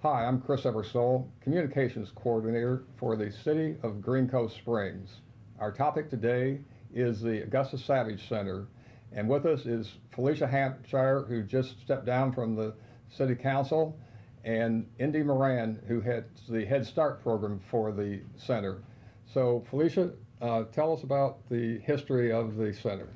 Hi, I'm Chris Eversole, Communications Coordinator for the City of Green Cove Springs. Our topic today is the Augusta Savage Center, and with us is Felicia Hampshire, who just stepped down from the City Council, and Indy Moran, who heads the Head Start program for the center. So Felicia, tell us about the history of the center.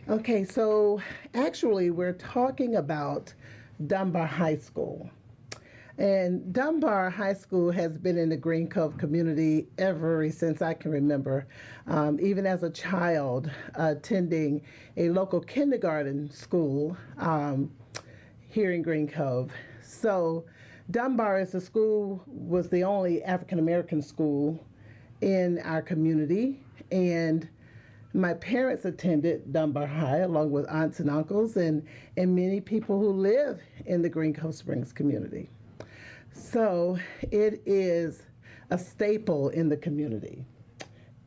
Okay, so actually we're talking about Dunbar High School. And Dunbar High School has been in the Green Cove community ever since I can remember, even as a child attending a local kindergarten school here in Green Cove. So Dunbar as a school was the only African American school in our community, and my parents attended Dunbar High along with aunts and uncles and many people who live in the Green Cove Springs community. So it is a staple in the community.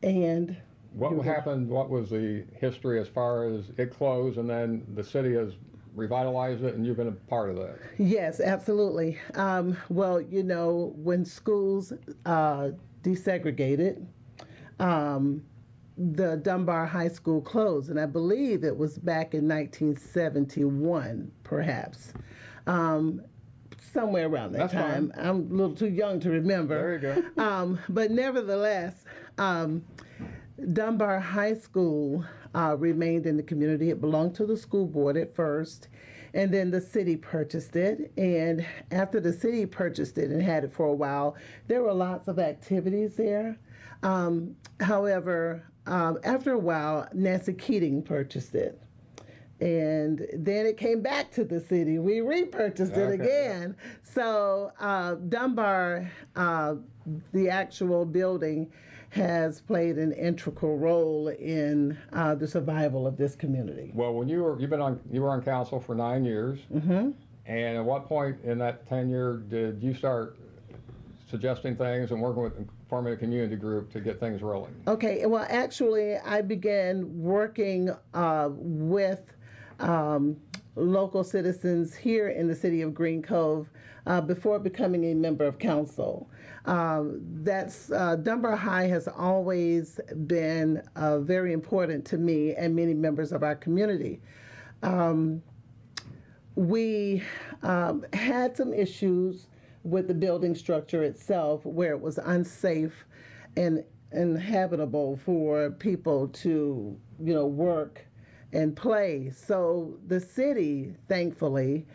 And what happened? What was the history as far as it closed and then the city has revitalized it and you've been a part of that? Yes, absolutely. Well, you know, when schools desegregated, the Dunbar High School closed, and I believe it was back in 1971, perhaps. Somewhere around that That's time. fine. I'm a little too young to remember. There you go. But nevertheless, Dunbar High School remained in the community. It belonged to the school board at first, and then the city purchased it. And after the city purchased it and had it for a while, there were lots of activities there. However, after a while, Nancy Keating purchased it. And then it came back to the city. We repurchased it again. So Dunbar, the actual building, has played an integral role in the survival of this community. Well, when you were on council for 9 years, Mm-hmm. and at what point in that tenure did you start suggesting things and working with forming a community group to get things rolling? Okay, well, actually, I began working with local citizens here in the city of Green Cove before becoming a member of council. Dunbar High has always been very important to me and many members of our community. We had some issues with the building structure itself where it was unsafe and inhabitable for people to, work and play. So the city, thankfully,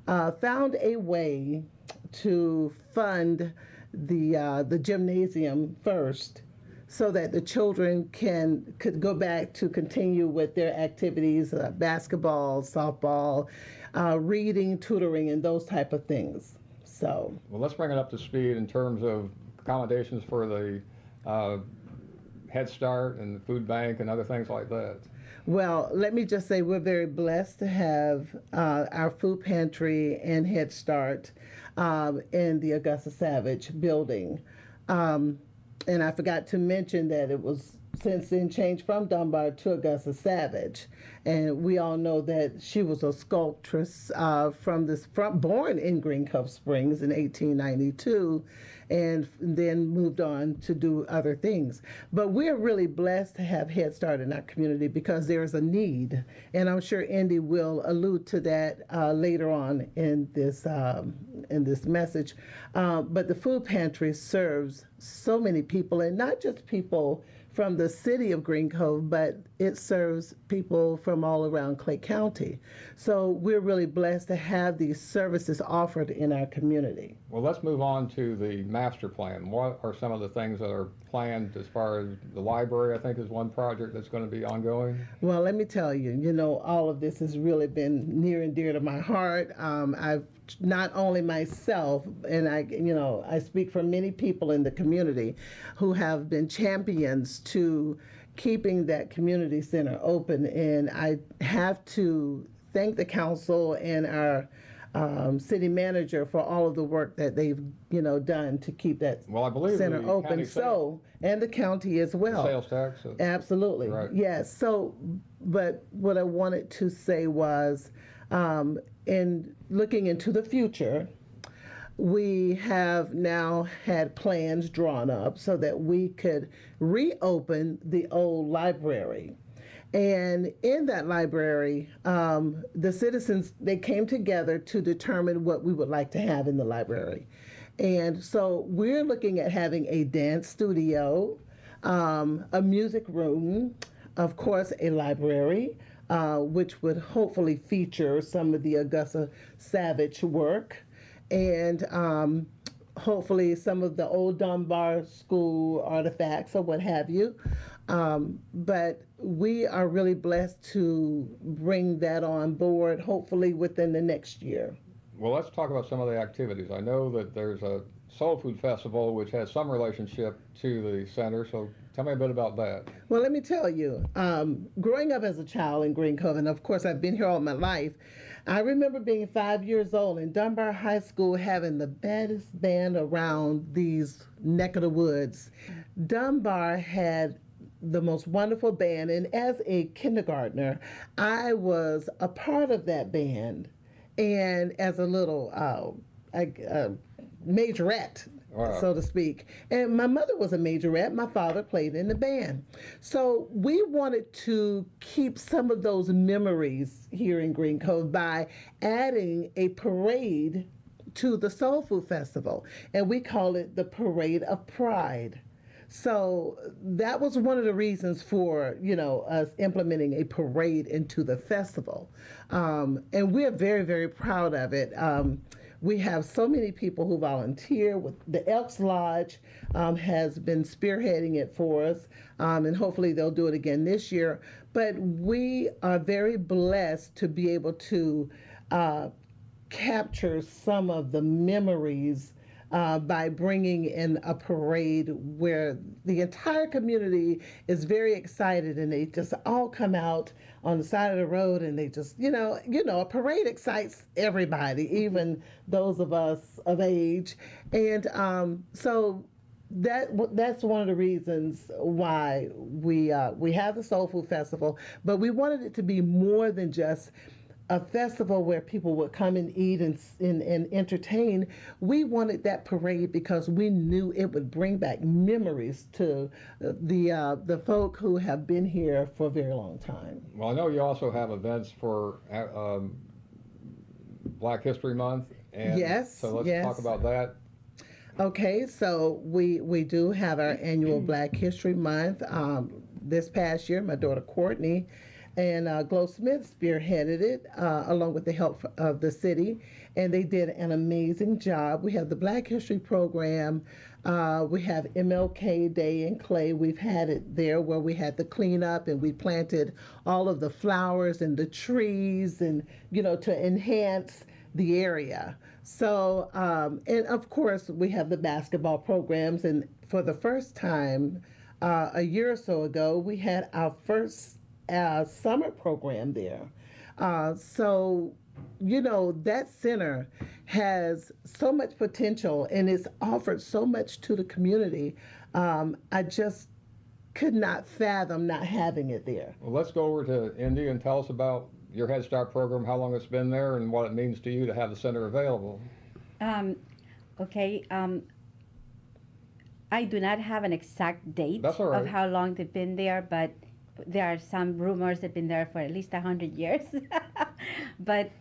found a way to fund the gymnasium first so that the children could go back to continue with their activities, basketball, softball, reading, tutoring, and those type of things. So, well, let's bring it up to speed in terms of accommodations for the Head Start and the food bank and other things like that. Well, let me just say we're very blessed to have our food pantry and Head Start in the Augusta Savage building. And I forgot to mention that it was since then changed from Dunbar to Augusta Savage. And we all know that she was a sculptress born in Green Cove Springs in 1892 and then moved on to do other things. But we're really blessed to have Head Start in our community because there is a need. And I'm sure Indy will allude to that later on in this message. But the food pantry serves so many people, and not just people from the city of Green Cove, but it serves people from all around Clay County. So we're really blessed to have these services offered in our community. Well, let's move on to the master plan. What are some of the things that are planned as far as the library, I think, is one project that's going to be ongoing? Well, let me tell you, all of this has really been near and dear to my heart. I've not only myself, and I speak for many people in the community who have been champions to keeping that community center open. And I have to thank the council and our city manager for all of the work that they've done to keep that center open. And the county as well. Sales tax. Absolutely. Right. Yes. So, but what I wanted to say was, in looking into the future, we have now had plans drawn up so that we could reopen the old library. And in that library, the citizens, they came together to determine what we would like to have in the library. And so we're looking at having a dance studio, a music room, of course, a library, which would hopefully feature some of the Augusta Savage work, and hopefully some of the old Dunbar School artifacts or what have you. But we are really blessed to bring that on board, hopefully within the next year. Well, let's talk about some of the activities. I know that there's a Soul Food Festival which has some relationship to the center, so tell me a bit about that. Well, let me tell you, growing up as a child in Green Cove, and of course I've been here all my life, I remember being 5 years old in Dunbar High School having the baddest band around these neck of the woods. Dunbar had the most wonderful band, and as a kindergartner, I was a part of that band, and as a little majorette, Wow. so to speak. And my mother was a majorette. My father played in the band. So we wanted to keep some of those memories here in Green Cove by adding a parade to the Soul Food Festival. And we call it the Parade of Pride. So that was one of the reasons for, us implementing a parade into the festival. And we're very, very proud of it. We have so many people who volunteer. With the Elks Lodge has been spearheading it for us, and hopefully they'll do it again this year. But we are very blessed to be able to capture some of the memories by bringing in a parade where the entire community is very excited, and they just all come out on the side of the road, and they just, a parade excites everybody, even those of us of age. And so that's one of the reasons why we have the Soul Food Festival, but we wanted it to be more than just a festival where people would come and eat and entertain. We wanted that parade because we knew it would bring back memories to the folk who have been here for a very long time. Well, I know you also have events for Black History Month. And Yes, so let's yes. talk about that. Okay, so we do have our annual Black History Month. This past year, my daughter Courtney and Glow Smith spearheaded it along with the help of the city, and they did an amazing job. We have the Black History Program. We have MLK Day in Clay. We've had it there where we had the cleanup, and we planted all of the flowers and the trees, and to enhance the area. So, and of course, we have the basketball programs, and for the first time a year or so ago, we had our first summer program there. So, that center has so much potential, and it's offered so much to the community. I just could not fathom not having it there. Well, let's go over to Indy and tell us about your Head Start program, how long it's been there, and what it means to you to have the center available. Okay. I do not have an exact date That's all right. of how long they've been there, but there are some rumors they've been there for at least 100 years. But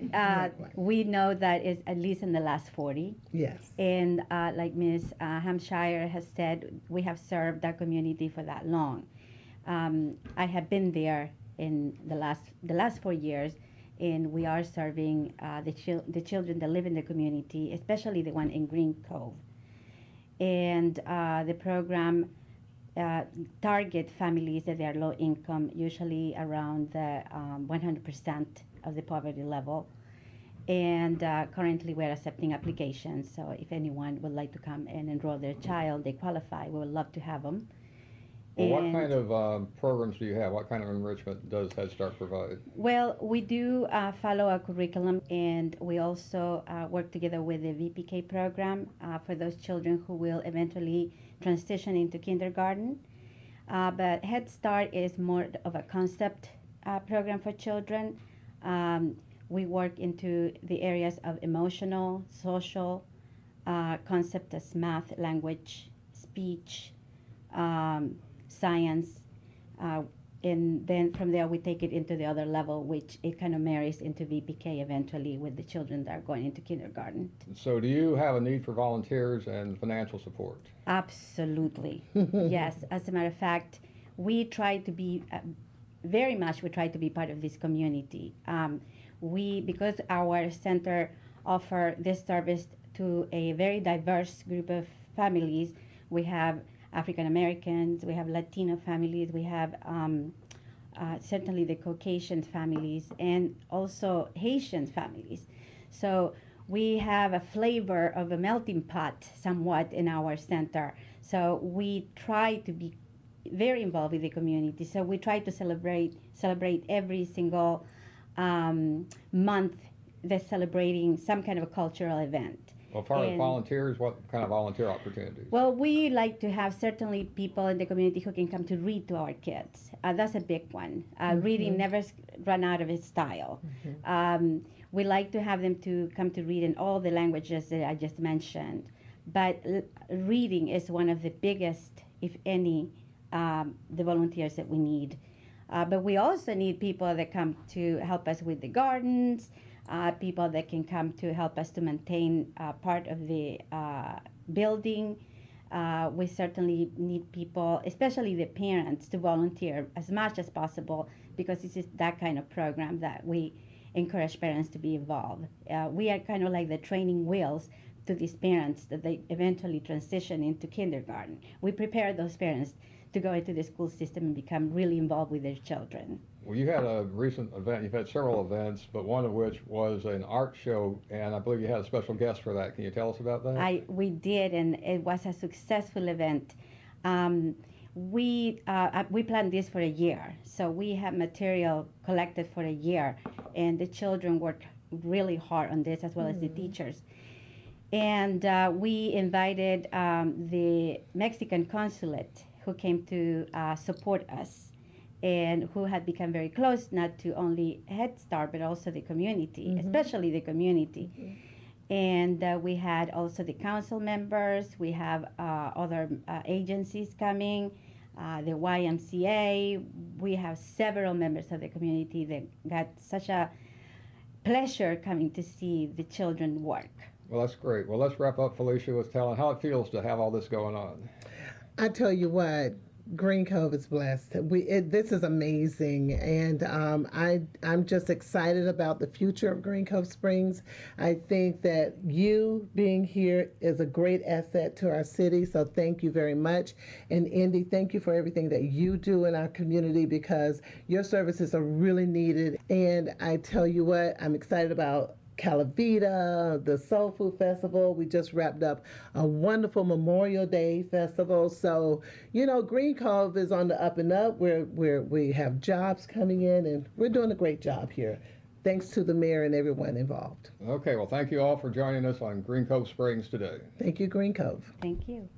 we know that it's at least in the last 40. Yes. And like Ms. Hampshire has said, we have served our community for that long. I have been there in the last 4 years, and we are serving the children that live in the community, especially the one in Green Cove. And the program target families that are low income, usually around the 100% of the poverty level. And currently we're accepting applications, so if anyone would like to come and enroll their child, they qualify, we would love to have them. Well, what kind of programs do you have? What kind of enrichment does Head Start provide? Well, we do follow a curriculum, and we also work together with the VPK program for those children who will eventually transition into kindergarten. But Head Start is more of a concept program for children. We work into the areas of emotional, social, concepts as math, language, speech, science, and then from there we take it into the other level, which it kind of marries into VPK eventually with the children that are going into kindergarten. So do you have a need for volunteers and financial support? Absolutely. Yes. As a matter of fact, we try to be we try to be part of this community. Because our center offer this service to a very diverse group of families. We have African Americans, we have Latino families, we have certainly the Caucasian families, and also Haitian families. So we have a flavor of a melting pot somewhat in our center. So we try to be very involved with the community. So we try to celebrate every single month. They're celebrating some kind of a cultural event. Well, as far as volunteers, what kind of volunteer opportunities? Well, we like to have certainly people in the community who can come to read to our kids. That's a big one. Reading never run out of its style. We like to have them to come to read in all the languages that I just mentioned. But reading is one of the biggest, if any, the volunteers that we need. But we also need people that come to help us with the gardens, people that can come to help us to maintain part of the building. We certainly need people, especially the parents, to volunteer as much as possible, because this is that kind of program that we encourage parents to be involved. We are kind of like the training wheels to these parents that they eventually transition into kindergarten. We prepare those parents to go into the school system and become really involved with their children. Well, you had a recent event, you've had several events, but one of which was an art show, and I believe you had a special guest for that. Can you tell us about that? We did, and it was a successful event. We planned this for a year, so we have material collected for a year, and the children worked really hard on this, as well as the teachers. And we invited the Mexican consulate, who came to support us, and who had become very close, not to only Head Start, but also the community, especially the community. And we had also the council members. We have other agencies coming, the YMCA. We have several members of the community that got such a pleasure coming to see the children work. Well, that's great. Well, let's wrap up, Felicia, with telling how it feels to have all this going on. I tell you what, Green Cove is blessed. This is amazing, and I'm just excited about the future of Green Cove Springs. I think that you being here is a great asset to our city, so thank you very much. And Indy, thank you for everything that you do in our community, because your services are really needed. And I tell you what, I'm excited about Calavita, the Soul Food Festival. We just wrapped up a wonderful Memorial Day festival. So, Green Cove is on the up and up. We have jobs coming in, and we're doing a great job here. Thanks to the mayor and everyone involved. Okay, well, thank you all for joining us on Green Cove Springs today. Thank you, Green Cove. Thank you.